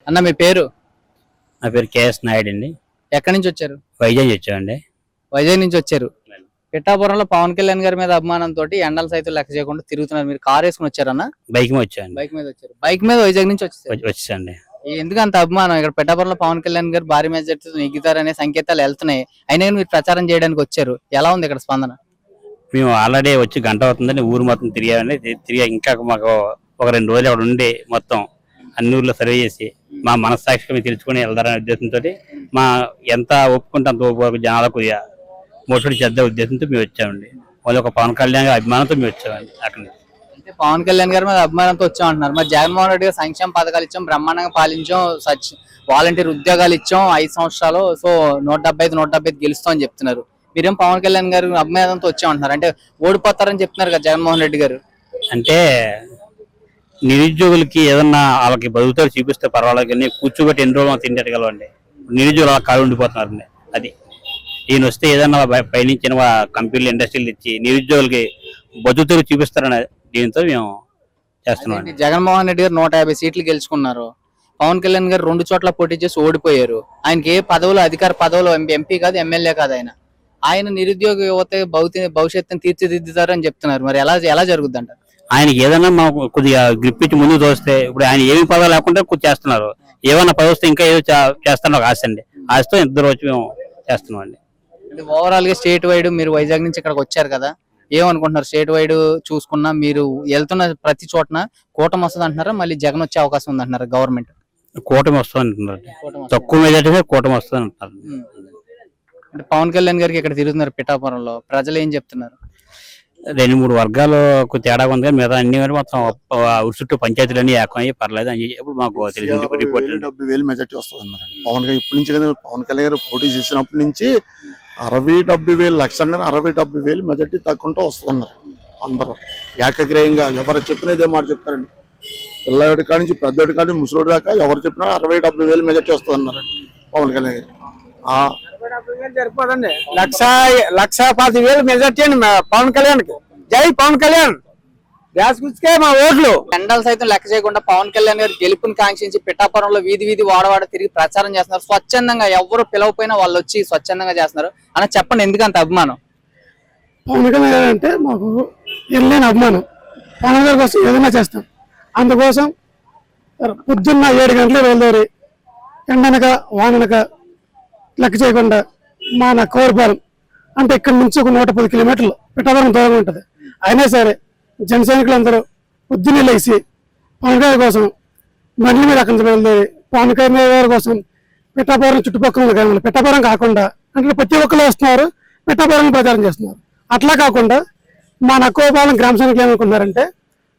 అన్న మీ పేరు? నా పేరు కేఎస్ నాయుడు అండి. ఎక్కడి నుంచి వచ్చారు? వైజాగ్ వచ్చామండి. వైజాగ్ నుంచి వచ్చారు. పిఠాపురంలో పవన్ కళ్యాణ్ గారి మీద అభిమానంతో ఎండలు సైతం లెక్క చేయకుండా తిరుగుతున్నారు. మీరు కార్ వేసుకుని వచ్చారన్న? బైక్ మీద వచ్చాను. బైక్ మీద వచ్చారు. బైక్ మీద వైజాగ్ నుంచి వచ్చాండి. ఎందుకు అంత అభిమానం? ఇక్కడ పిఠాపురంలో పవన్ కళ్యాణ్ గారు భారీ మెజార్టీతో నెగ్గుతారనే సంకేతాలు వెళ్తున్నాయి. అయినా మీరు ప్రచారం చేయడానికి వచ్చారు. ఎలా ఉంది ఇక్కడ స్పందన? మేము ఆల్రెడీ వచ్చి గంట అవుతుందని ఊరు మొత్తం తిరిగామండి. తిరిగా ఇంకా మాకు ఒక 2 రోజులు అక్కడ ఉండి మొత్తం అన్ని ఊర్లో సర్వే చేసి మా మనస్సాక్షిగా మేము తెలుసుకుని వెళ్తారనే ఉద్దేశంతో మా ఎంత ఒప్పుకుంటే అంత ఒప్పుకోక జనాలకు కొద్దిగా మోటివేట్ చేద్ద ఉద్దేశంతో మేము వచ్చామండి. వాళ్ళు ఒక పవన్ కళ్యాణ్ గారి అభిమానంతో మేము వచ్చామండి. అక్కడ అంటే పవన్ కళ్యాణ్ గారి మీద అభిమానంతో వచ్చామంటున్నారు. మరి జగన్మోహన్ రెడ్డి గారు సంక్షేమ పథకాలు ఇచ్చాం, బ్రహ్మాండంగా పాలించాం, వాలంటీర్ ఉద్యోగాలు ఇచ్చాం 5 సంవత్సరాలు, సో 175 గెలుస్తాం అని చెప్తున్నారు. మీరేం పవన్ కళ్యాణ్ గారు అభిమానంతో వచ్చామంటున్నారు. అంటే ఓడిపోతారని చెప్తున్నారు కదా జగన్మోహన్ రెడ్డి గారు. అంటే నిరుద్యోగులకి ఏదన్నా వాళ్ళకి బతుకుతారు చూపిస్తే పర్వాలేదు, కానీ కూర్చోబెట్టి ఎన్ని రోజులు తింటగలవండి. నిరుద్యోగులు అలా కాలు ఉండిపోతున్నారండి. అది ఈయన వస్తే ఏదన్నా పైనుంచిన కంపెనీలు ఇండస్ట్రీలు ఇచ్చి నిరుద్యోగులకి బతుకుతారు చూపిస్తారని దీంతో మేము చేస్తున్నాం. జగన్మోహన్ రెడ్డి గారు 150 సీట్లు గెలుచుకున్నారు. పవన్ కళ్యాణ్ గారు 2 చోట్ల పోటీ చేసి ఓడిపోయారు. ఆయనకి ఏ పదవులు, అధికార పదవులు, ఎంపీ కాదు, ఎమ్మెల్యే కాదు. ఆయన నిరుద్యోగ యువత భవిష్యత్తుని తీర్చిదిద్దుతారని చెప్తున్నారు. మరి ఎలా జరుగుద్ది అంటారు? ఆయనకి ఏదన్నా మాకు కొద్దిగా గ్రిప్ ఇచ్చి ముందుకు తోస్తే, ఇప్పుడు ఆయన ఏమి పదవి లేకుండా చేస్తున్నారు. ఏమన్నా పదవి వస్తే ఇంకా ఏదో చేస్తాను ఒక ఆశ అండి. ఆశతో ఇద్దరు వచ్చి మేము చేస్తున్నాం అండి. ఓవరాల్ గా స్టేట్ వైడ్ మీరు వైజాగ్ నుంచి ఇక్కడికి వచ్చారు కదా, ఏమనుకుంటున్నారు? స్టేట్ వైడ్ చూసుకున్నా మీరు వెళ్తున్న ప్రతి చోటన కూటమి వస్తుంది అంటున్నారా, మళ్ళీ జగన్ వచ్చే అవకాశం ఉంది అంటున్నారు? గవర్నమెంట్ కూటమి వస్తుంది అంటున్నారు. తక్కువ మెజార్టీ కూటమి వస్తుంది అంటున్నారు. అంటే పవన్ కళ్యాణ్ గారికి ఇక్కడ తిరుగుతున్నారు పిఠాపురంలో, ప్రజలు ఏం చెప్తున్నారు? 2-3 వర్గాలకు తేడా ఉంది కానీ మిగతా అన్ని మొత్తం చుట్టూ పంచాయతీలన్నీ ఏకమయ్యి పర్లేదు అని చెప్పి మాకు తెలిసింది. 70,000 మెజార్టీ వస్తుంది అన్నారు పవన్ గారు. ఇప్పటి నుంచి కదా పవన్ కళ్యాణ్ గారు పోటీ చేసినప్పటి నుంచి 60,000-70,000 లక్ష 60,000-70,000 మెజార్టీ తక్కువ వస్తున్నారు. అందరూ ఏకగ్రహంగా ఎవరు చెప్పినదే మాట చెప్తారండి. పిల్లడి కాడి నుంచి పెద్దోడి కాడి ముసలోడి దాకా ఎవరు చెప్పినా 60,000-70,000 మెజార్టీ వస్తుంది అన్నారు పవన్ కళ్యాణ్ గారు. సరిపోదండి. 1,10,000 మెజార్టీ అండి పవన్ కళ్యాణ్ కి. జై పవన్ కళ్యాణ్. గ్యాస్కే మా ఓట్లు. ఎండలు సైతం లెక్క చేయకుండా పవన్ కళ్యాణ్ గారు గెలుపుని కాంక్షించి పిఠాపురంలో వీధి వాడవాడ తిరిగి ప్రచారం చేస్తున్నారు. స్వచ్ఛందంగా ఎవరు పిలవపోయినా వాళ్ళు వచ్చి స్వచ్ఛందంగా చేస్తున్నారు. అని చెప్పండి, ఎందుకు అంత అభిమానం? పవన్ కళ్యాణ్ గారు అంటే మాకు ఎల్లేని అభిమానం. పవన్ గారి కోసం ఏదైనా చేస్తాం. అందుకోసం పొద్దున్న 7 గంటలు వెళ్ళేవారు, ఎండనక వాననక లెక్క చేయకుండా మన కోరపాలెం అంటే ఇక్కడ నుంచి ఒక 110 కిలోమీటర్లు పిఠాపురం దూరం ఉంటుంది. అయినా సరే జన సైనికులందరూ పొద్దున్నే లేచి పవన్ గారి కోసం బండ్ల మీద అక్కడి నుంచి బయలుదేరి పవన్ కళ్యాణ్ గారి కోసం పిఠాపురం చుట్టుపక్కల గ్రామాలు, పిఠాపురం కాకుండా అంటే ప్రతి ఒక్కరు వస్తున్నారు, పిఠాపురం ప్రచారం చేస్తున్నారు. అట్లా కాకుండా మా నక్కువపాలెం గ్రామ సైనికులు ఏమనుకున్నారంటే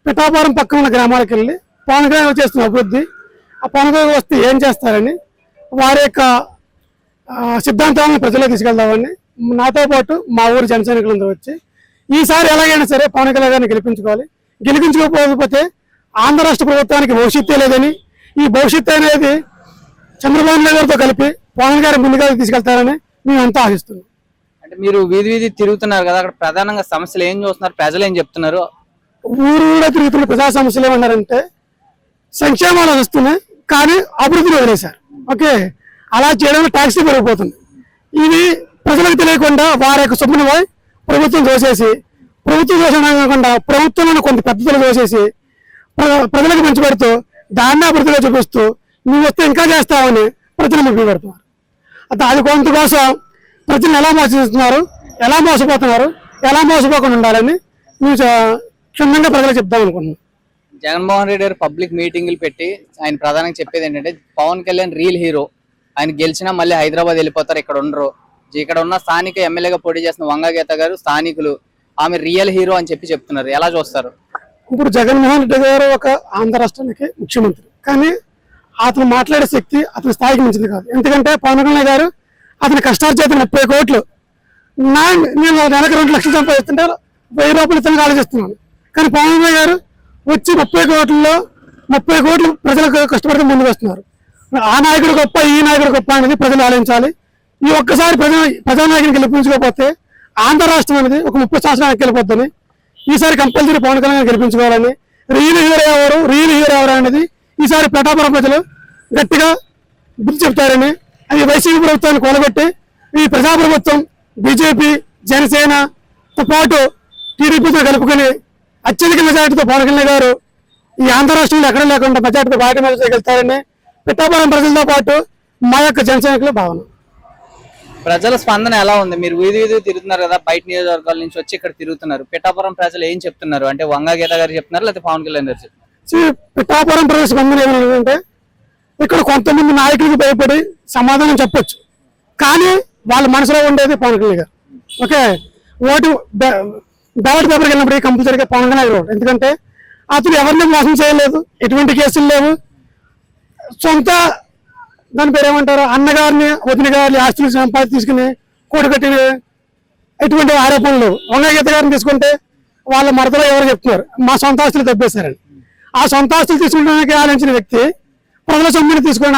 పిఠాపురం పక్కన ఉన్న గ్రామాలకు వెళ్ళి పవన్ కళ్యాణ్ చేస్తున్న అభివృద్ధి, ఆ పవన్ కళ్యాణ్ వస్తే ఏం చేస్తారని వారి యొక్క సిద్ధాంతాలను ప్రజల్లో తీసుకెళ్దామని నాతో పాటు మా ఊరు జన సైనికులందరూ వచ్చి ఈసారి ఎలాగైనా సరే పవన్ కళ్యాణ్ గారిని గెలిపించుకోవాలి, గెలిపించుకోకపోతే ఆంధ్ర రాష్ట్ర ప్రభుత్వానికి భవిష్యత్తు లేదని, ఈ భవిష్యత్తు అనేది చంద్రబాబు నాయుడు గారితో కలిపి పవన్ గారి ముందుగా తీసుకెళ్తారని మేము అంతా ఆశిస్తున్నాం. అంటే మీరు వీధి తిరుగుతున్నారు కదా, అక్కడ ప్రధానంగా సమస్యలు ఏం చూస్తున్నారు, ప్రజలు ఏం చెప్తున్నారు? ఊరు తిరుగుతున్న ప్రజా సమస్యలు ఏమన్నారంటే సంక్షేమాలు వస్తున్నాయి కానీ అభివృద్ధిని వదిలేశారు. ఓకే, అలా చేయడంలో ట్యాక్సీ పెరిగిపోతుంది. ఇది ప్రజలకు తెలియకుండా వారి యొక్క సొమ్మును ప్రభుత్వం దోసేసి, ప్రభుత్వం దోషణ కాకుండా ప్రభుత్వంలో కొంత పెద్దలు దోసేసి ప్రజలకు మంచి పెడుతూ దాన్ని అభివృద్ధిగా చూపిస్తూ నువ్వు వస్తే ఇంకా చేస్తావని ప్రజలు ముప్పి పెడుతున్నారు. అది కొంత కోసం ప్రజలను ఎలా మోసగిస్తున్నారు, ఎలా మోసపోతున్నారు, ఎలా మోసపోకుండా ఉండాలని మేము క్షుణ్ణంగా ప్రజలకు చెప్దాం అనుకుంటున్నాం. జగన్మోహన్ రెడ్డి గారు పబ్లిక్ మీటింగులు పెట్టి ఆయన ప్రధానంగా చెప్పేది ఏంటంటే పవన్ కళ్యాణ్ రియల్ హీరో, ఆయన గెలిచినా మళ్ళీ హైదరాబాద్ వెళ్ళిపోతారు, ఇక్కడ ఉండరు. ఇక్కడ ఉన్న స్థానిక ఎమ్మెల్యేగా పోటీ చేసిన వంగగీత గారు స్థానికులు, ఆమె రియల్ హీరో అని చెప్తున్నారు. ఎలా చూస్తారు? ఇప్పుడు జగన్మోహన్ రెడ్డి గారు ఒక ఆంధ్ర రాష్ట్రానికి ముఖ్యమంత్రి, కానీ అతను మాట్లాడే శక్తి అతని స్థాయికి మించింది కాదు. ఎందుకంటే పవన్ కళ్యాణ్ గారు అతని కష్టార్జిత 30 కోట్లు నేను నెలకు 2 లక్షలు సంపాదిస్తుంటే 1000 రూపాయలు ఇతను ఆలోచిస్తున్నాను. కానీ పవన్ కళ్యాణ్ గారు వచ్చి 30 కోట్లలో 30 కోట్లు ప్రజలకు కష్టపడితే ముందుకు వస్తున్నారు. ఆ నాయకుడు గొప్ప, ఈ నాయకుడు గొప్ప అనేది ప్రజలు ఆలోచించాలి. ఈ ఒక్కసారి ప్రజానాయకుని గెలిపించకపోతే ఆంధ్ర రాష్ట్రం అనేది ఒక 30 సంవత్సరాలకు వెళ్ళిపోద్దని, ఈసారి కంపల్సరీ పవన్ కళ్యాణ్ గెలిపించుకోవాలని, రియల్ హీరో ఎవరు అనేది ఈసారి పిఠాపురం ప్రజలు గట్టిగా బుద్ధి చెప్తారని, అది వైసీపీ ప్రభుత్వాన్ని కూలగొట్టి ఈ ప్రజాప్రభుత్వం బీజేపీ జనసేనతో పాటు టీడీపీతో కలుపుకొని అత్యధిక మెజార్టీతో పవన్ కళ్యాణ్ గారు ఈ ఆంధ్ర రాష్ట్రంలో ఎక్కడ లేకుండా మెజార్టీతో భారీ మెజార్టీతో గెలుస్తారని పిఠాపురం ప్రజలతో పాటు మా యొక్క జనసైనికుల భావన. ప్రజల స్పందన ఎలా ఉంది? మీరు వీధి తిరుగుతున్నారు కదా, బయట నియోజకవర్గాల నుంచి వచ్చి ఇక్కడ తిరుగుతున్నారు. పిఠాపురం ప్రజలు ఏం చెప్తున్నారు? అంటే వంగా గీత గారు చెప్తున్నారు, లేకపోతే పవన్ కళ్యాణ్ గారు చెప్తున్నారు? పిఠాపురం ప్రజల స్పందన ఏమంటే ఇక్కడ కొంతమంది నాయకులకు భయపడి సమాధానం చెప్పొచ్చు, కానీ వాళ్ళ మనసులో ఉండేది పవన్ కళ్యాణ్ గారు. ఓకే, ఓటు బ్యాలెట్ పేపర్కి వెళ్ళినప్పుడు కంపల్సరీగా పవన్ కళ్యాణ్ గారు, ఎందుకంటే అతను ఎవరిని మోసం చేయలేదు, ఎటువంటి కేసులు లేవు, సొంత దాని పేరు ఏమంటారు అన్నగారిని వదిన గారిని ఆస్తులు సంపాదించి తీసుకుని కూడగట్టిన ఎటువంటి ఆరోపణలు. వంగగీత గారిని తీసుకుంటే వాళ్ళ మరదలో ఎవరు చెప్తున్నారు మా సొంత ఆస్తులు తప్పేశారని. ఆ సొంత ఆస్తులు తీసుకుంటానికి ఆలోచించిన వ్యక్తి ప్రజల సొమ్ముని తీసుకున్న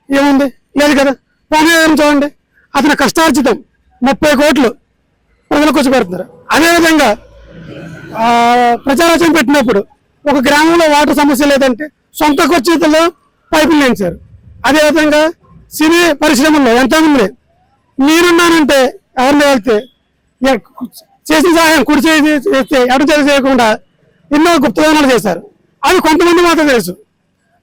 ఏముంది? లేదు కదా. పవన్ కళ్యాణ్ చూడండి, అతని కష్టార్జితం 30 కోట్లు ప్రజలకు వచ్చి పెడుతున్నారు. అదేవిధంగా ప్రజారాజ్యం పెట్టినప్పుడు ఒక గ్రామంలో వాటర్ సమస్య లేదంటే సొంత ఖర్చుతో పైపులు వేయించారు. అదేవిధంగా సినీ పరిశ్రమల్లో ఎంతమంది మీరున్నానంటే ఎవరిని వెళ్తే చేసిన సహాయం కుడి చేస్తే ఎడు చేయకుండా ఎన్నో గుప్తదానాలు చేశారు. అవి కొంతమంది మాత్రం తెలుసు.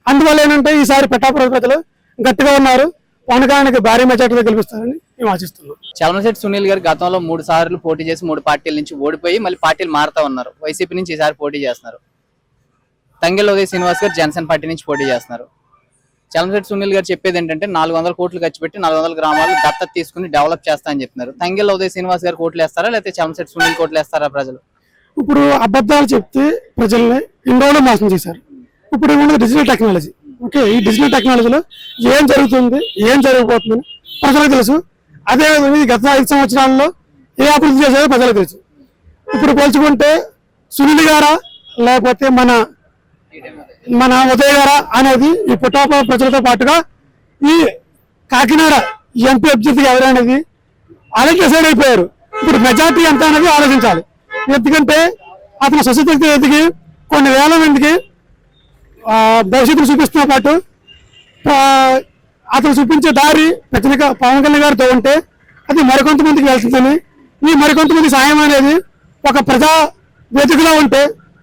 అందువల్ల ఏంటంటే ఈసారి పిఠాపురం ప్రజలు గట్టిగా ఉన్నారు, పవన్ కళ్యాణ్కి భారీ మెజార్టీతో గెలిపిస్తారని మేము ఆశిస్తున్నాం. చలమశెట్టి సునీల్ గారు గతంలో 3 సార్లు పోటీ చేసి 3 పార్టీల నుంచి ఓడిపోయి మళ్ళీ పార్టీలు మారుతా ఉన్నారు. వైసీపీ నుంచి ఈసారి పోటీ చేస్తున్నారు. తంగెళ్ళ ఉదయ్ శ్రీనివాస్ గారు జనసేన పార్టీ నుంచి పోటీ చేస్తున్నారు. చలమశెట్టి సునీల్ గారు చెప్పేది ఏంటంటే 400 కోట్లు ఖర్చు పెట్టి 400 గ్రామాలు దత్తత తీసుకుని డెవలప్ చేస్తా అని చెప్తున్నారు. తంగెళ్ళ ఉదయ్ శ్రీనివాస్ గారు కోట్లు వేస్తారా, లేకపోతే చలమశెట్టి సునీల్ కోట్లు వేస్తారా ప్రజలు? ఇప్పుడు అబద్ధాలు చెప్తే ప్రజల్ని ఇండోలో మోసం చేశారు. ఇప్పుడు ఏమన్నా డిజిటల్ టెక్నాలజీ. ఓకే, ఈ డిజిటల్ టెక్నాలజీలో ఏం జరుగుతుంది, ఏం జరగబోతుందని ప్రజలకు తెలుసు. అదేవిధంగా ఈ గత 5 సంవత్సరాల్లో ఏ అభివృద్ధి చేశారో ప్రజలకు తెలుసు. ఇప్పుడు పోల్చుకుంటే సునీల్ గారా లేకపోతే మన ఉదయ్ గారా అనేది ఈ పిఠాపురం ప్రజలతో పాటుగా ఈ కాకినాడ ఎంపీ అభ్యర్థిగా ఎవరనేది అలాగే డిసైడ్ అయిపోయారు. ఇప్పుడు మెజార్టీ ఎంత అనేది ఆలోచించాలి. ఎందుకంటే అతను సొసైటీ ఎదిగి కొన్ని వేల మందికి భవిష్యత్తును చూపిస్తున్న పాటు అతను చూపించే దారి ఖచ్చితంగా పవన్ కళ్యాణ్ గారితో ఉంటే అది మరికొంతమందికి వెళ్తుందని, ఈ మరికొంతమంది సాయం అనేది ఒక ప్రజా వేదికలో ఉంటే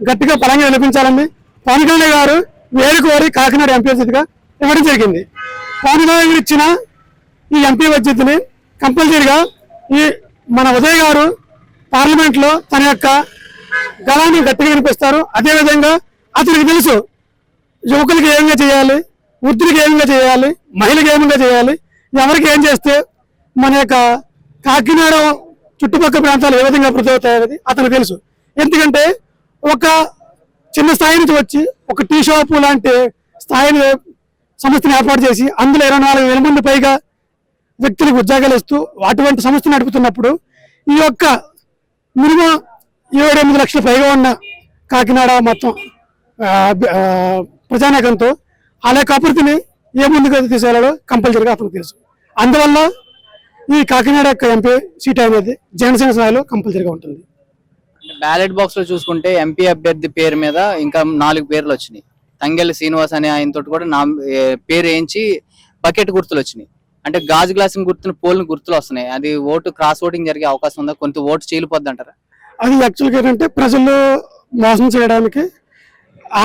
గట్టిగా బలంగా వినిపించాలని పవన్ కళ్యాణ్ గారు వేరుకోరి కాకినాడ ఎంపీ అభ్యర్థిగా ఇవ్వడం జరిగింది. పవన్ కళ్యాణ్ గారు ఇచ్చిన ఈ ఎంపీ అభ్యర్థిని కంపల్సరీగా ఈ మన ఉదయ్ గారు పార్లమెంట్ లో తన యొక్క గళాన్ని గట్టిగా వినిపిస్తారు. అదేవిధంగా అతనికి తెలుసు యువకులకి ఏమిగా చేయాలి, వృద్ధులకి ఏమిగా చేయాలి, మహిళకి ఏమిగా చేయాలి, ఎవరికి ఏం చేస్తే మన యొక్క కాకినాడ చుట్టుపక్కల ప్రాంతాలు ఏ విధంగా అభివృద్ధి అవుతాయనేది అతనికి తెలుసు. ఎందుకంటే ఒక చిన్న స్థాయి నుంచి వచ్చి ఒక టీ షాపు లాంటి స్థాయిని సంస్థను ఏర్పాటు చేసి అందులో 24,000 మంది పైగా వ్యక్తులకు ఉద్యోగాలు ఇస్తూ అటువంటి సంస్థ నడుపుతున్నప్పుడు ఈ యొక్క మినిమం 7-8 లక్షల పైగా ఉన్న కాకినాడ మొత్తం ప్రజానీకంతో ఆ యొక్క అభివృద్ధిని ఏ ముందుకు తీసుకెళ్లాలో కంపల్సరీగా అతనికి తెలుసు. అందువల్ల ఈ కాకినాడ యొక్క ఎంపీ సీట్ అనేది జనసేన స్థాయిలో కంపల్సరీగా ఉంటుంది. బ్యాలెట్ బాక్స్ లో చూసుకుంటే ఎంపీ అభ్యర్థి పేరు మీద ఇంకా 4 పేర్లు వచ్చినాయి. తంగెళ్ళ శ్రీనివాస్ అనే ఆయనతో కూడా పేరు వేయించి బకెట్ గుర్తులు వచ్చినాయి. అంటే గాజు గ్లాసుని గుర్తులు పోల్ని గుర్తులు వస్తున్నాయి. అది ఓటు క్రాస్ ఓటింగ్ జరిగే అవకాశం ఉందా? కొంత ఓటు చీలిపోద్ది అంటారా? అది యాక్చువల్గా ఏంటంటే ప్రజలు మోసం చేయడానికి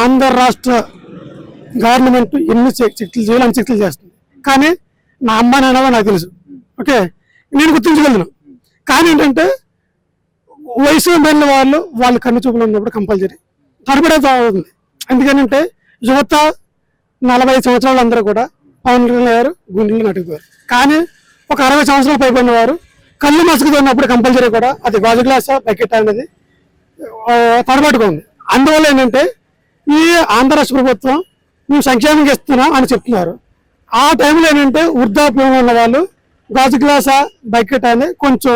ఆంధ్ర రాష్ట్ర గవర్నమెంట్ ఎన్ని శక్తులు చేయాలి అన్ని శక్తులు చేస్తుంది. కానీ నా అమ్మ నాన్న నాకు తెలుసు. ఓకే, నేను గుర్తించగలను. కానీ ఏంటంటే వయసు వెళ్ళిన వాళ్ళు కన్ను చూపులు ఉన్నప్పుడు కంపల్సరీ తరబడే అవుతుంది. ఎందుకంటే యువత 45 సంవత్సరాలు అందరూ కూడా పవన్ కళ్యాణ్ గారు గుండెలు నటుకుపోయారు. కానీ ఒక 60 సంవత్సరాలు పైబడిన వారు కళ్ళు మసుకుతో ఉన్నప్పుడు కంపల్సరీ కూడా అది గాజు గ్లాస్ బకెట్ అనేది తడబట్టుగా ఉంది. అందువల్ల ఏంటంటే ఈ ఆంధ్ర రాష్ట్ర ప్రభుత్వం మేము సంక్షేమం ఇస్తున్నాం అని చెప్తున్నారు. ఆ టైంలో ఏంటంటే వృద్ధాప్యంలో ఉన్న వాళ్ళు గాజు గ్లాస బకెట్ అనేది కొంచెం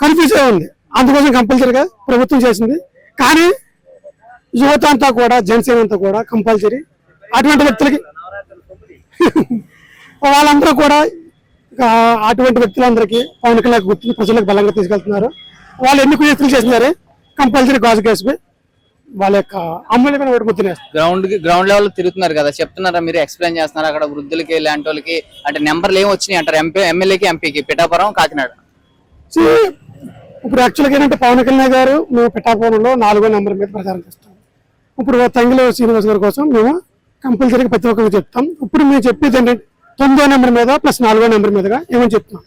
కన్ఫ్యూజ్ ఉంది. అందుకోసం కంపల్సరీగా ప్రభుత్వం చేసింది. కానీ యువత అంతా కూడా జనసేన అంతా కూడా కంపల్సరీ అటువంటి వ్యక్తులకి వాళ్ళందరూ కూడా అటువంటి వ్యక్తులందరికీ పవన్ కళ్యాణ్ గుర్తుని ప్రజలకు బలంగా తీసుకెళ్తున్నారు. వాళ్ళు ఎన్ని కుయత్తులు చేసినారే కంపల్సరీ గాజు గ్యాస్ వాళ్ళ యొక్క అమూల్యమైన ఓటు ముద్రనేస్తారు. గ్రౌండ్ లెవెల్ తిరుగుతున్నారు కదా, చెప్తున్నారా మీరు, ఎక్స్ప్లెయిన్ చేస్తున్నారు అక్కడ వృద్ధులకి ఇలాంటి వాళ్ళకి, అంటే నెంబర్లు ఏమి వచ్చినాయి అంటారు ఎమ్మెల్యేకి ఎంపీకి పిఠాపురం కాకినాడ? ఇప్పుడు యాక్చువల్గా ఏంటంటే పవన్ కళ్యాణ్ గారు మేము పిఠాపురంలో 4వ నెంబర్ మీద ప్రచారం చేస్తాం. ఇప్పుడు తంగిలో శ్రీనివాస్ గారి కోసం మేము కంపల్సరీగా ప్రతి ఒక్కరికి చెప్తాం. ఇప్పుడు మేము చెప్పేది ఏంటంటే 9వ నెంబర్ మీద ప్లస్ 4వ నెంబర్ మీదగా ఏమని చెప్తున్నాం.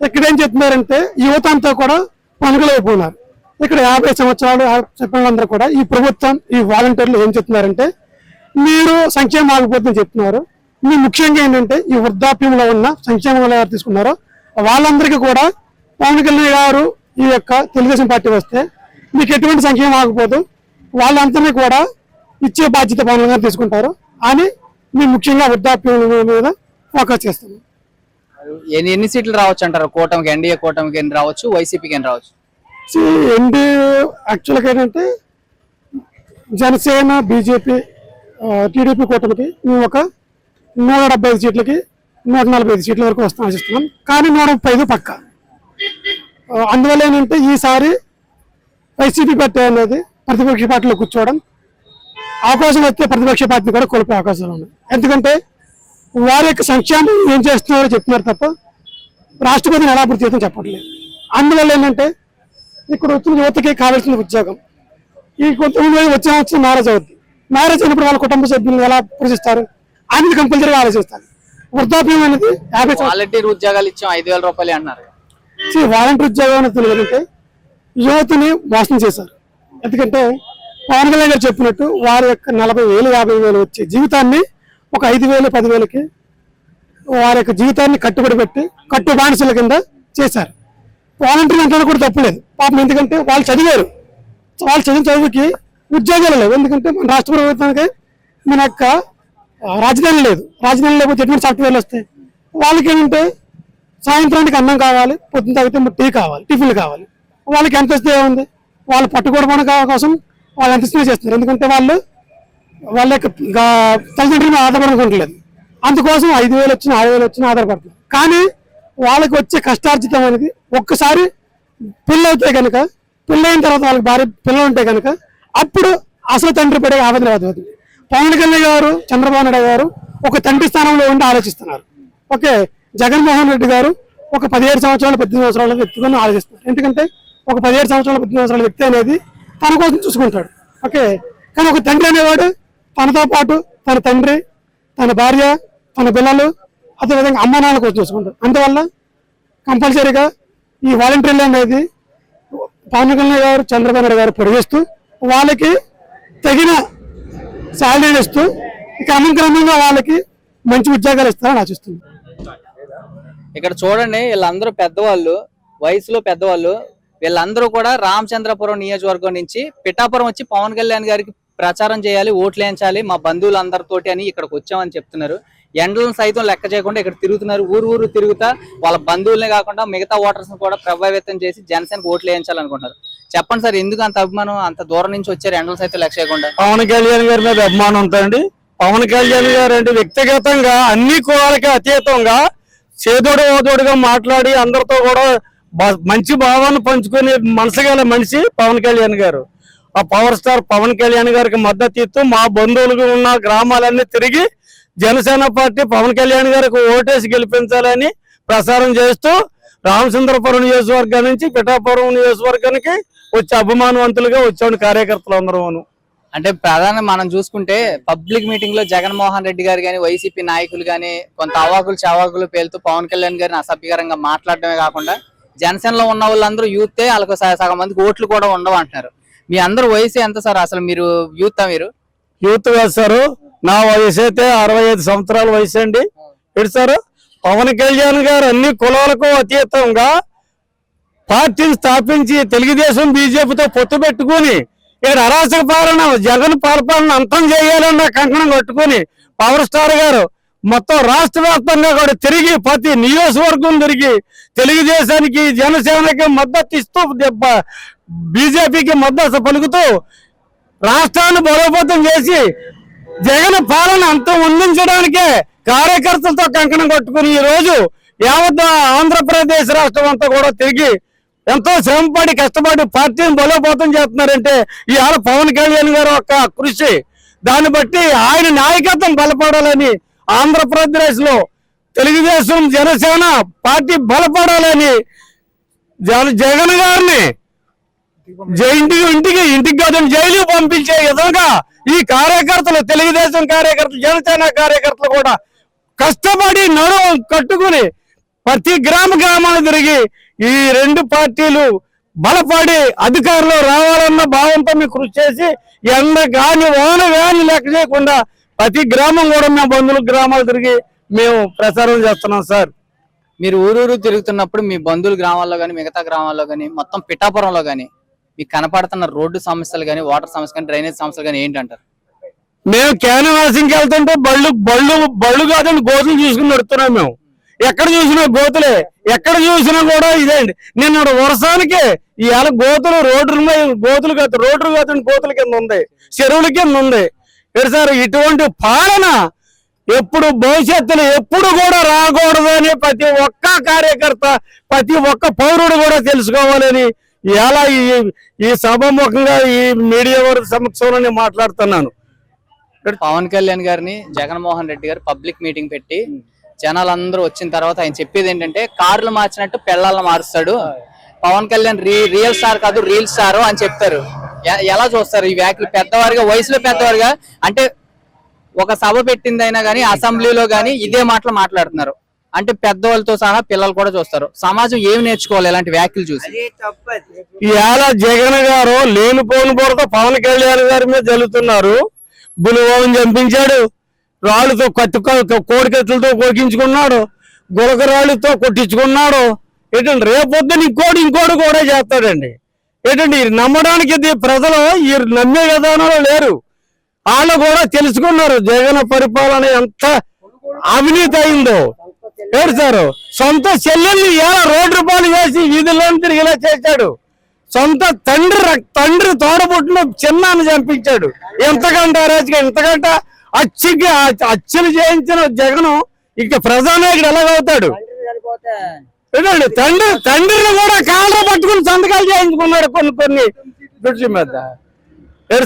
ఇక్కడ ఏం చెప్తున్నారంటే యువత అంతా కూడా పనుగలైపోయినారు. ఇక్కడ 50 సంవత్సరాలు చెప్పిన వాళ్ళందరూ కూడా ఈ ప్రభుత్వం ఈ వాలంటీర్లు ఏం చెప్తున్నారంటే మీరు సంక్షేమం ఆగిపోతుందని చెప్తున్నారు. మీ ముఖ్యంగా ఏంటంటే ఈ వృద్ధాప్యంలో ఉన్న సంక్షేమంలో ఎవరు తీసుకున్నారో వాళ్ళందరికీ కూడా పవన్ కళ్యాణ్ గారు ఈ యొక్క తెలుగుదేశం పార్టీ వస్తే మీకు ఎటువంటి సంక్షేమం ఆగిపోదు, వాళ్ళందరినీ కూడా ఇచ్చే బాధ్యత పవన్ కళ్యాణ్ గారు తీసుకుంటారు అని మేము ముఖ్యంగా వృద్ధాప్యం మీద ఫోకస్ చేస్తున్నాం. ఎన్ని సీట్లు రావచ్చు అంటారు కూటమికి? ఎన్డీఏ కూటమికి ఎన్ని రావచ్చు, వైసీపీకి ఎన్ని రావచ్చు? ఎన్డీఏ యాక్చువల్గా ఏంటంటే జనసేన బీజేపీ టీడీపీ కూటమికి మేము ఒక 175 సీట్లకి 145 సీట్ల వరకు వస్తాం ఆశిస్తున్నాం. కానీ 135 పక్క. అందువల్ల ఏంటంటే ఈసారి వైసీపీ పార్టీ అనేది ప్రతిపక్ష పార్టీలో కూర్చోవడం, అవకాశం వస్తే ప్రతిపక్ష పార్టీని కూడా కోల్పోయే అవకాశాలు ఉన్నాయి. ఎందుకంటే వారి యొక్క సంక్షేమం ఏం చేస్తున్నారో చెప్తున్నారు తప్ప రాష్ట్రపతిని ఎలా అభివృద్ధి చేస్తాం చెప్పట్లేదు. అందువల్ల ఏంటంటే ఇక్కడ వచ్చిన యువతకి కావాల్సిన ఉద్యోగం, ఈ కొంతమంది వచ్చే మ్యారేజ్ అవుద్ది. మ్యారేజ్ అయినప్పుడు వాళ్ళ కుటుంబ సభ్యులను ఎలా పోషిస్తారు అనేది కంపల్సరీగా ఆలోచిస్తారు. వృద్ధాప్యం అనేది 50 వాలంటీర్ ఉద్యోగాలు ఇచ్చాం 5,000 రూపాయలు అన్నారు. వాలంటీర్ ఉద్యోగం అనేది యువతని మోసం చేశారు. ఎందుకంటే పవన్ కళ్యాణ్ గారు చెప్పినట్టు వారి యొక్క 40,000 50,000 వచ్చే జీవితాన్ని ఒక 5,000 10,000కి వారి యొక్క జీవితాన్ని కట్టుబడి పెట్టి కట్టు బానిసల కింద చేశారు. వాలంటీర్ అంటే కూడా తప్పలేదు పాపం, ఎందుకంటే వాళ్ళు చదివారు, వాళ్ళు చదివిన చదువుకి ఉద్యోగాలు లేవు. ఎందుకంటే మన రాష్ట్ర ప్రభుత్వానికి మన యొక్క రాజధాని లేదు, రాజధాని లేకపోతే ఎటువంటి సాఫ్ట్వేర్లు వస్తాయి. వాళ్ళకి ఏంటంటే సాయంత్రానికి అన్నం కావాలి, పొద్దున్న తాగితే టీ కావాలి, టిఫిన్లు కావాలి. వాళ్ళకి ఎంత వస్తే ఉంది, వాళ్ళు పట్టుకోవడం కోసం వాళ్ళు ఎంత ఇస్తున్నా చేస్తున్నారు. ఎందుకంటే వాళ్ళ యొక్క తల్లిదండ్రులను ఆధారపడుకుంటలేదు. అందుకోసం 5,000 వచ్చినా 6,000 వచ్చినా ఆధారపడుతున్నారు. కానీ వాళ్ళకి వచ్చే కష్టార్జితం అనేది ఒక్కసారి పెళ్ళి అవుతే కనుక, పెళ్ళైన తర్వాత వాళ్ళకి భార్య పిల్లలు ఉంటే కనుక అప్పుడు అసలు తండ్రి పడే ఆవేదన అవుతుంది. పవన్ కళ్యాణ్ గారు చంద్రబాబు నాయుడు గారు ఒక తండ్రి స్థానంలో ఉండి ఆలోచిస్తున్నారు. ఓకే, జగన్మోహన్ రెడ్డి గారు ఒక 17 సంవత్సరాలు 18 సంవత్సరాల వ్యక్తిగా ఆలోచిస్తున్నారు. ఎందుకంటే ఒక 17 సంవత్సరాల 18 సంవత్సరాల వ్యక్తి అనేది తన కోసం చూసుకుంటాడు. ఓకే, కానీ ఒక తండ్రి అనేవాడు తనతో పాటు తన తండ్రి, తన భార్య, తన పిల్లలు, అదేవిధంగా అమ్మ నాన్నల కోసం చూసుకుంటారు. అందువల్ల కంపల్సరీగా ఈ వాలంటీర్లు అనేది పవన్ కళ్యాణ్ గారు చంద్రబాబు నాయుడు గారు పొడిగిస్తూ వాళ్ళకి తగిన శాలరీలు ఇస్తూ క్రమంగా వాళ్ళకి మంచి ఉద్యోగాలు ఇస్తారని ఆశిస్తుంది. ఇక్కడ చూడండి, వీళ్ళందరూ పెద్దవాళ్ళు, వయసులో పెద్దవాళ్ళు. వీళ్ళందరూ కూడా రామచంద్రపురం నియోజకవర్గం నుంచి పిఠాపురం వచ్చి పవన్ కళ్యాణ్ గారికి ప్రచారం చేయాలి, ఓట్లు వేయించాలి మా బంధువులందరితోటి అని ఇక్కడికి వచ్చామని చెప్తున్నారు. ఎండలను సైతం లెక్క చేయకుండా ఇక్కడ తిరుగుతున్నారు. ఊరు తిరుగుతా వాళ్ళ బంధువులనే కాకుండా మిగతా ఓటర్స్ కూడా ప్రభావితం చేసి జనసేనకు ఓట్లు వేయించాలనుకుంటున్నారు. చెప్పండి సార్, ఎందుకు అంత అభిమానం? అంత దూరం నుంచి వచ్చారు, ఎండలు సైతం లెక్క చేయకుండా. పవన్ కళ్యాణ్ గారి మీద అభిమానం ఉంటుందండి. పవన్ కళ్యాణ్ గారు అంటే వ్యక్తిగతంగా అన్ని కులాలకి అతీతంగా చేదోడు ఓదోడుగా మాట్లాడి అందరితో కూడా మంచి భావాన్ని పంచుకునే మనసు గల మనిషి పవన్ కళ్యాణ్ గారు. ఆ పవర్ స్టార్ పవన్ కళ్యాణ్ గారికి మద్దతు ఇస్తూ మా బంధువులుగా ఉన్న గ్రామాలన్నీ తిరిగి జనసేన పార్టీ పవన్ కళ్యాణ్ గారికి ఓటేసి గెలిపించాలని ప్రసారం చేస్తూ రామచంద్రపురం నియోజకవర్గం నుంచి పిఠాపురం నియోజకవర్గానికి వచ్చే అభిమానవంతులుగా వచ్చాడు కార్యకర్తలు అందరూ. అంటే ప్రధానంగా మనం చూసుకుంటే పబ్లిక్ మీటింగ్ లో జగన్మోహన్ రెడ్డి గారు కానీ వైసీపీ నాయకులు కానీ కొంత అవాకులు చవాకులు పేలుతూ పవన్ కళ్యాణ్ గారిని అసభ్యకరంగా మాట్లాడటమే కాకుండా జనసేనలో ఉన్న వాళ్ళందరూ యూతే, వాళ్ళకు సగం మందికి ఓట్లు కూడా ఉండవు అంటున్నారు. మీ అందరూ వయసు ఎంత సార్? అసలు మీరు యూత్? మీరు యూత్ కాదు సార్, నా వయసు అయితే 65 సంవత్సరాల వయసు అండి. సార్ పవన్ కళ్యాణ్ గారు అన్ని కులాలకు అతీతంగా పార్టీని స్థాపించి తెలుగుదేశం బీజేపీతో పొత్తు పెట్టుకుని ఇక్కడ అరాచక పాలన జగన్ పరిపాలన అంతం చేయాలన్న కంకణం కట్టుకుని పవర్ స్టార్ గారు మొత్తం రాష్ట్ర వ్యాప్తంగా కూడా తిరిగి ప్రతి నియోజకవర్గం తిరిగి తెలుగుదేశానికి జనసేనకి మద్దతు ఇస్తూ బీజేపీకి మద్దతు పలుకుతూ రాష్ట్రాన్ని బలోపేతం చేసి జగన్ పాలన అంతం అందించడానికే కార్యకర్తలతో కంకణం కట్టుకుని ఈ రోజు యావత్ ఆంధ్రప్రదేశ్ రాష్ట్రం అంతా కూడా తిరిగి ఎంతో శ్రమపడి కష్టపడి పార్టీని బలోపేతం చేస్తున్నారంటే ఇవాళ పవన్ కళ్యాణ్ గారు యొక్క కృషి, దాన్ని బట్టి ఆయన నాయకత్వం బలపడాలని, ఆంధ్రప్రదేశ్ లో తెలుగుదేశం జనసేన పార్టీ బలపడాలని జగన్ గారిని ఇంటికి కాదని జైలు పంపించే విధంగా ఈ కార్యకర్తలు, తెలుగుదేశం కార్యకర్తలు, జనసేన కార్యకర్తలు కూడా కష్టపడి నడుము కట్టుకుని ప్రతి గ్రామాలు తిరిగి ఈ రెండు పార్టీలు బలపడి అధికారంలో రావాలన్న భావంతో మేము కృషి చేసి ఎండ గాని వాన గాని లెక్క చేయకుండా ప్రతి గ్రామం కూడా మేము బంధువుల గ్రామాలు తిరిగి మేము ప్రచారం చేస్తున్నాం సార్. మీరు ఊరూరు తిరుగుతున్నప్పుడు మీ బంధువుల గ్రామాల్లో కానీ మిగతా గ్రామాల్లో కానీ మొత్తం పిఠాపురంలో కానీ మీకు కనపడుతున్న రోడ్డు సమస్యలు కానీ, వాటర్ సమస్య కానీ, డ్రైనేజ్ సమస్యలు కానీ ఏంటంటారు? మేము క్యాన్వాసింగ్కి వెళ్తుంటే బళ్ళు కాదండి, గోతులు చూసుకుని నడుస్తున్నాం. మేము ఎక్కడ చూసినా గోతులే, ఎక్కడ చూసినా కూడా ఇదే అండి. నిన్న వర్షానికి ఇవాళ గోతులు గోతులు కాదు గోతుల కింద ఉంది, చెరువుల కింద ఉంది. సార్ ఇటువంటి పాలన ఎప్పుడు భవిష్యత్తులో ఎప్పుడు కూడా రాకూడదని ప్రతి ఒక్క కార్యకర్త, ప్రతి ఒక్క పౌరుడు కూడా తెలుసుకోవాలని ఇవాళ ఈ సభాముఖంగా ఈ మీడియా వారి సమక్షంలో మాట్లాడుతున్నాను. పవన్ కళ్యాణ్ గారిని జగన్మోహన్ రెడ్డి గారు పబ్లిక్ మీటింగ్ పెట్టి జనాలందరూ వచ్చిన తర్వాత ఆయన చెప్పేది ఏంటంటే కార్లు మార్చినట్టు పెళ్ళాలను మారుస్తాడు, పవన్ కళ్యాణ్ రియల్ స్టార్ కాదు రీల్ స్టార్ అని చెప్తారు. ఎలా చూస్తారు ఈ వ్యాఖ్యలు? పెద్దవారుగా, వయసులో పెద్దవారుగా, అంటే ఒక సభ పెట్టిందైనా కానీ అసెంబ్లీలో కానీ ఇదే మాటలు మాట్లాడుతున్నారు. అంటే పెద్దవాళ్ళతో సహా పిల్లలు కూడా చూస్తారు. సమాజం ఏమి నేర్చుకోవాలి ఇలాంటి వ్యాఖ్యలు చూసి? ఇవాళ జగన్ గారు లేనిపోని బురద పవన్ కళ్యాణ్ గారి మీద జల్లుతున్నారు. బులువాని చంపించాడు, రాళ్ళతో కోడికత్తులతో కొరికించుకున్నాడు, గులకరాళ్ళతో కొట్టించుకున్నాడు. ఏంటంటే రేపొద్దున ఇంకోటి కూడా చేస్తాడండి. ఏంటంటే నమ్మడానికి ప్రజలు ఈ నమ్మే విధానంలో లేరు. వాళ్ళు కూడా తెలుసుకున్నారు జగన్ పరిపాలన ఎంత అవినీతి అయిందో. సారు సొంత చెల్లెల్ని ఎలా రోడ్డు రూపాయలు వేసి వీధుల్లో తిరిగిలా చేశాడు. సొంత తండ్రి తోడబుట్టిన చిన్నాన్ని చంపించాడు. ఎంతకంటే అరాజకం, ఎంతకంటే అచ్చులు చేయించిన జగను ఇక ప్రజానాయకుడు ఎలాగవుతాడు? తండ్రిని కూడా కాళ్ళ పట్టుకుని సంతకాలు చేయించుకున్నాడు కొన్ని గుడ్ల మీద.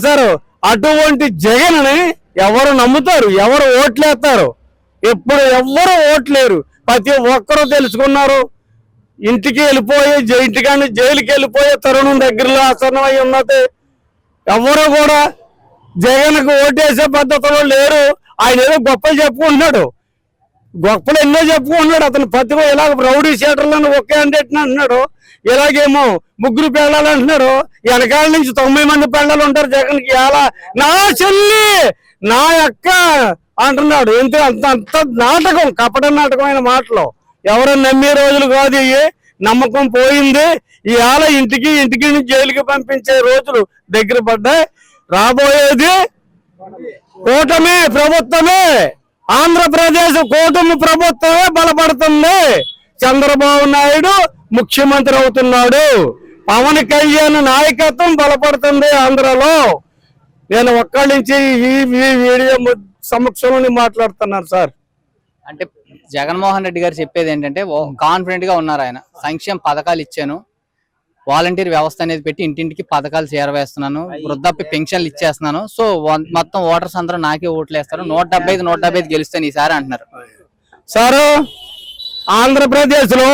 సారు అటువంటి జగన్ని ఎవరు నమ్ముతారు? ఎవరు ఓట్లేస్తారు? ఎప్పుడు ఎవ్వరు ఓట్లేరు. ప్రతి ఒక్కరూ తెలుసుకున్నారు. ఇంటికి వెళ్ళిపోయి ఇంటికాన్ని జైలుకి వెళ్ళిపోయే తరుణం దగ్గరలో ఆసన్నమై ఉన్నది. ఎవరు కూడా జగన్కు ఓటేసే పద్ధతిలో లేరు. ఆయన ఏదో గొప్పలు చెప్పుకుంటున్నాడు, గొప్పలు ఎన్నో చెప్పుకుంటున్నాడు. అతను ప్రతిభ ఇలాగ రౌడీ షీటర్లను ఒకే క్యాండిడేట్ అంటున్నాడు, ఇలాగేమో 3 పెళ్ళాలు అంటున్నారు. వెనకాల నుంచి 90 మంది పెళ్ళాలు ఉంటారు జగన్కి. ఇలా నా చెల్లి నా అక్క అంటున్నాడు. అంత నాటకం, కపట నాటకమైన మాటలు ఎవరు నమ్మే రోజులు కాదు. నమ్మకం పోయింది. ఇవాళ ఇంటికి జైలుకి పంపించే రోజులు దగ్గర పడ్డాయి. రాబోయేది కూటమి ప్రభుత్వమే, ఆంధ్రప్రదేశ్ కూటమి ప్రభుత్వమే బలపడుతుంది. చంద్రబాబు నాయుడు ముఖ్యమంత్రి అవుతున్నాడు. పవన్ కళ్యాణ్ నాయకత్వం బలపడుతుంది ఆంధ్రలో. నేను ఒక్కడి నుంచి ఈ వీడియో సమక్షంలో మాట్లాడుతున్నాను సార్. అంటే జగన్మోహన్ రెడ్డి గారు చెప్పేది ఏంటంటే కాన్ఫిడెంట్ గా ఉన్నారు. ఆయన సంక్షేమ పథకాలు ఇచ్చాను, వాలంటీర్ వ్యవస్థ అనేది పెట్టి ఇంటింటికి పథకాలు చేరవేస్తున్నాను, వృద్ధాప్య పెన్షన్లు ఇచ్చేస్తున్నాను, సో మొత్తం ఓటర్స్ అందరూ నాకే ఓట్లు వేస్తారు, 175 గెలుస్తాను ఈసారి అంటున్నారు. సారు ఆంధ్రప్రదేశ్ లో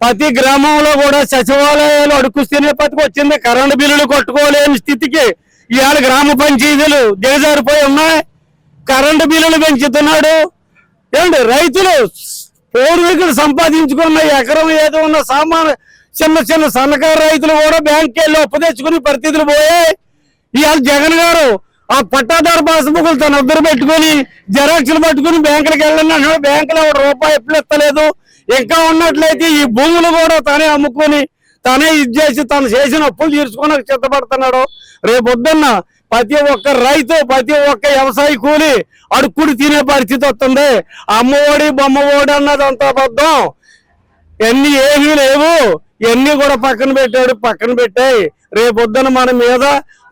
ప్రతి గ్రామంలో కూడా సచివాలయాలు అడుగుస్తూనే పథకం వచ్చింది. కరెంటు బిల్లులు కొట్టుకోలేని స్థితికి ఇవాళ గ్రామ పంచాయతీలు దిగజారిపోయి ఉన్నాయి. కరెంటు బిల్లులు పెంచుతున్నాడు. ఏంటి రైతులు పూర్వీకులు సంపాదించుకున్న ఎకరం ఏదో ఉన్న చిన్న సన్నకారు రైతులు కూడా బ్యాంక్కి వెళ్ళి అప్పు తెచ్చుకుని పరిస్థితులు పోయాయి. ఇవాళ జగన్ గారు ఆ పట్టాదారు పాస్బుక్లు తన దగ్గర పెట్టుకుని జెరాక్స్లు పట్టుకుని బ్యాంకులకు వెళ్ళండి అంటున్నాడు. బ్యాంకులో ₹1 ఎప్పుడు ఎత్తలేదు. ఇంకా ఉన్నట్లయితే ఈ భూములు కూడా తనే అమ్ముకొని తనే చేసి తను చేసిన అప్పులు తీర్చుకుని సిద్ధపడుతున్నాడు. రేపొద్దున్న ప్రతి ఒక్క రైతు, ప్రతి ఒక్క వ్యవసాయ కూలి అడుక్కుని తినే పరిస్థితి వస్తుంది. అమ్మఒడి బొమ్మఒడి అన్నది అంత అబద్ధం. ఎన్ని ఏమీ లేవు, ఎన్ని కూడా పక్కన పెట్టాయి. రేపొద్దున మన మీద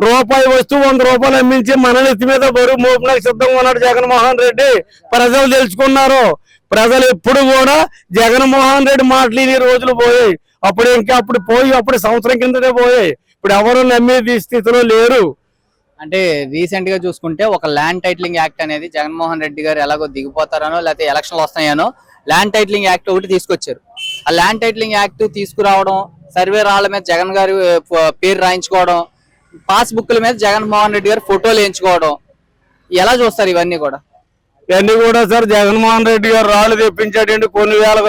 రూపాయి వస్తువు ₹100 అమ్మించి మన నెత్తి మీద బరువు మోపడానికి సిద్ధంగా ఉన్నాడు జగన్మోహన్ రెడ్డి. ప్రజలు తెలుసుకున్నారు. ప్రజలు ఎప్పుడు కూడా జగన్మోహన్ రెడ్డి మాటలు ఈ రోజులు పోయాయి. అప్పుడు పోయి అప్పుడు సంవత్సరం కిందటే పోయాయి. ఇప్పుడు ఎవరు నమ్మేది స్థితిలో లేరు. అంటే రీసెంట్ గా చూసుకుంటే ఒక ల్యాండ్ టైటిలింగ్ యాక్ట్ అనేది జగన్మోహన్ రెడ్డి గారు ఎలాగో దిగిపోతారనో లేకపోతే ఎలక్షన్లు వస్తాయనో ల్యాండ్ టైటిలింగ్ యాక్ట్ ఒకటి తీసుకొచ్చారు. ఆ ల్యాండ్ టైటిలింగ్ యాక్ట్ తీసుకురావడం, సర్వే రాళ్ల మీద జగన్ గారి పేరు రాయించుకోవడం, పాస్బుక్ల మీద జగన్మోహన్ రెడ్డి గారు ఫోటోలు వేయించుకోవడం, ఎలా చూస్తారు ఇవన్నీ కూడా? ఇవన్నీ కూడా సార్ జగన్మోహన్ రెడ్డి గారు రాళ్ళు తెప్పించాడండి. కొన్ని వేల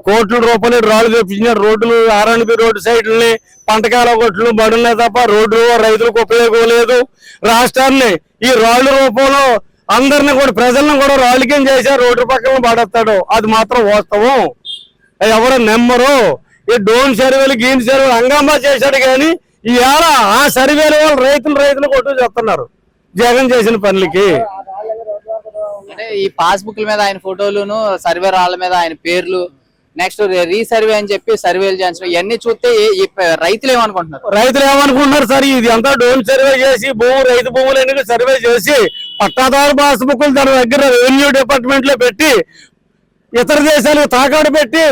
కోట్ల రూపాయలు రాళ్ళు తెప్పించాడు. రోడ్లు ఆర్ఎన్బి రోడ్డు సైడ్లని పంటకాల కొట్లు బడులే తప్ప రోడ్లు రైతులకు ఉపయోగం లేదు. రాష్ట్రాన్ని ఈ రాళ్ళ రూపంలో అందరిని కూడా ప్రజలను కూడా రాళ్ళకేం చేశారు, రోడ్డు పక్కన పడేస్తాడు. అది మాత్రం వాస్తవం, ఎవరు నెమ్మరు. ఈ డోన్ సర్వేలు గీన్ సర్వేలు హంగామా చేశాడు కానీ ఇవాళ ఆ సర్వేల వాళ్ళు రైతులు కొట్టు చెప్తున్నారు జగన్ చేసిన పనులకి. అంటే ఈ పాస్బుక్ల మీద ఆయన ఫోటోలును, సర్వే రాళ్ల మీద ఆయన పేర్లు, నెక్స్ట్ రీసర్వే అని చెప్పి సర్వేలు చేయించడం, ఇవన్నీ చూస్తే రైతులు ఏమనుకుంటున్నారు సార్? ఇది అంతా డోన్ సర్వే చేసి రైతు భూములు సర్వే చేసి పట్టాదారు పాస్బుక్లు తన దగ్గర రెవెన్యూ డిపార్ట్మెంట్ లో పెట్టి ఇతర దేశాలకు తాకాడు పెట్టి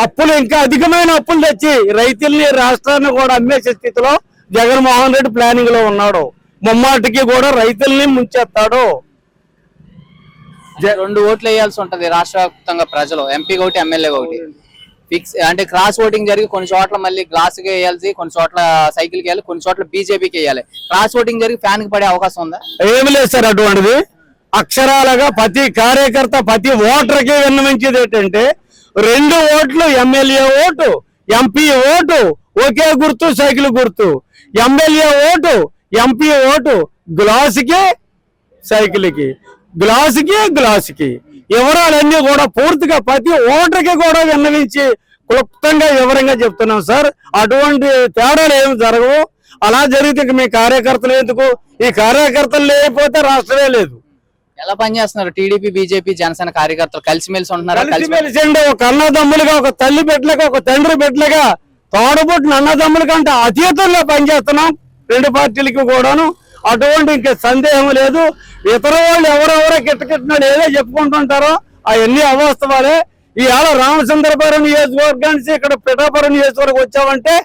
అప్పులు ఇంకా అధికమైన అప్పులు తెచ్చి రైతుల్ని రాష్ట్రాన్ని కూడా అమ్మేసే స్థితిలో జగన్మోహన్ రెడ్డి ప్లానింగ్ లో ఉన్నాడు. ముమ్మాటికి కూడా రైతుల్ని ముంచేస్తాడు. 2 ఓట్లు వేయాల్సి ఉంటది రాష్ట్ర వ్యాప్తంగా ప్రజలు, ఎంపీ ఒకటి ఎమ్మెల్యే ఒకటి ఫిక్స్. అంటే క్రాస్ ఓటింగ్ జరిగి కొన్ని చోట్ల మళ్ళీ గ్లాస్ కి వేయాల్సి, కొన్ని చోట్ల సైకిల్ కి వేయాలి, కొన్ని చోట్ల బీజేపీకి వేయాలి. క్రాస్ ఓటింగ్ జరిగి ఫ్యాన్ కి పడే అవకాశం ఉందా? ఏమి లేదు సార్ అటువంటిది. అక్షరాలుగా ప్రతి కార్యకర్త ప్రతి ఓటర్కి విన్నవించేది ఏంటంటే 2 ఓట్లు ఎమ్మెల్యే ఓటు, ఎంపీ ఓటు, ఒకే గుర్తు సైకిల్ గుర్తు. ఎమ్మెల్యే ఓటు, ఎంపీ ఓటు గ్లాసుకి సైకిల్కి, గ్లాసుకి వివరాలన్నీ కూడా పూర్తిగా ప్రతి ఓటర్కి కూడా విన్నవించి క్లుప్తంగా వివరంగా చెప్తున్నాం సార్. అటువంటి తేడాలు ఏమి జరగవు. అలా జరిగితే మీ కార్యకర్తలు ఎందుకు? ఈ కార్యకర్తలు లేకపోతే రాష్ట్రమే లేదు. ఎలా పనిచేస్తున్నారు టీడీపీ, బీజేపీ, జనసేన కార్యకర్తలు? కలిసిమెలిసి ఉంటున్నారా? కలిసిమెలిసి ఒక అన్నదమ్ములుగా, ఒక తల్లి బిడ్డలుగా, ఒక తండ్రి బిడ్డలుగా, తోడబుట్టిన అన్నదమ్ముల కంటే అతీతంగా పనిచేస్తున్నాం 2 పార్టీలకి కూడాను. అటువంటి ఇంక సందేహం లేదు. ఇతర వాళ్ళు ఎవరెవరో కిట్టకిట్టినాడు ఏదో చెప్పుకుంటుంటారో అవన్నీ అవాస్తవాలే. ఇవాళ రామచంద్రపురం నియోజకవర్గానికి ఇక్కడ పిఠాపురం నియోజకవర్గం వచ్చామంటే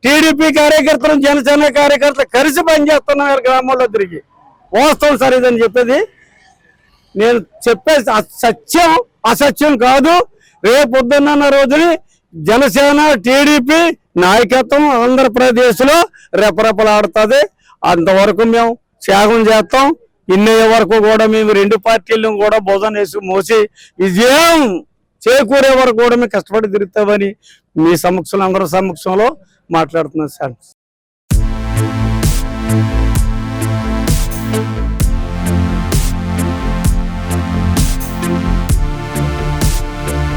టీడీపీ కార్యకర్తలు, జనసేన కార్యకర్తలు కలిసి పనిచేస్తున్నారు గ్రామాల్లో తిరిగి. వాస్తవం సార్ ఇదని చెప్పేది. నేను చెప్పే సత్యం అసత్యం కాదు. రేపొద్దున్న రోజుని జనసేన టీడీపీ నాయకత్వం ఆంధ్రప్రదేశ్ లో రెపరెపలాడుతుంది. అంతవరకు మేము త్యాగం చేస్తాం. ఇన్నయ్యే వరకు కూడా మేము 2 పార్టీలను కూడా భుజం వేసి మోసి విజయం చేకూరే వరకు కూడా మేము కష్టపడి తిరుగుతామని మీ సమక్షంలో అందరి సమక్షంలో మాట్లాడుతున్నాం సార్.